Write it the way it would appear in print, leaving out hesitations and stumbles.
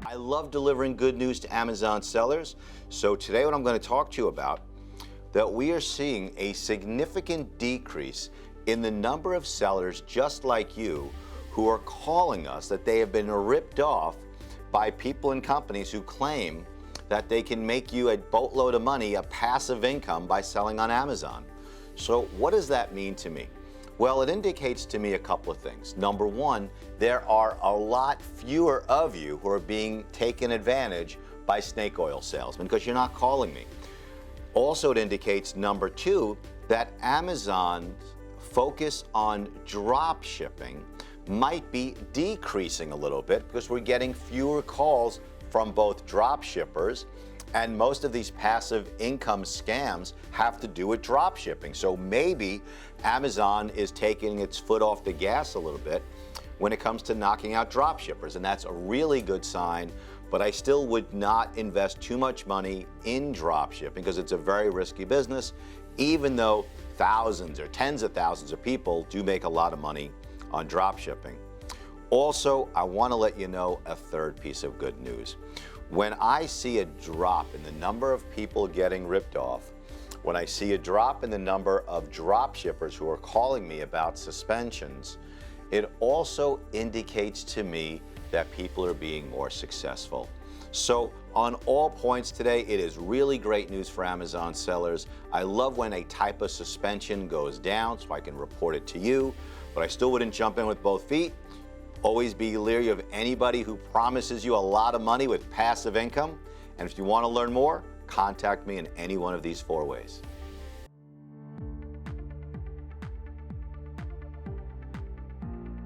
I love delivering good news to Amazon sellers. So today what I'm going to talk to you about, that we are seeing a significant decrease in the number of sellers just like you who are calling us that they have been ripped off by people and companies who claim that they can make you a boatload of money, a passive income by selling on Amazon. So what does that mean to me? Well, it indicates to me a couple of things. Number one, there are a lot fewer of you who are being taken advantage by snake oil salesmen because you're not calling me. Also, it indicates, number two, that Amazon's focus on drop shipping might be decreasing a little bit because we're getting fewer calls from both drop shippers, and most of these passive income scams have to do with drop shipping. So maybe Amazon is taking its foot off the gas a little bit when it comes to knocking out drop shippers, and that's a really good sign. But I still would not invest too much money in drop shipping because it's a very risky business, even though thousands or tens of thousands of people do make a lot of money on drop shipping. Also, I want to let you know a third piece of good news. When I see a drop in the number of people getting ripped off, when I see a drop in the number of drop shippers who are calling me about suspensions, it also indicates to me that people are being more successful. So on all points today, it is really great news for Amazon sellers. I love when a type of suspension goes down so I can report it to you, but I still wouldn't jump in with both feet. Always be leery of anybody who promises you a lot of money with passive income. And if you want to learn more, contact me in any one of these 4 ways.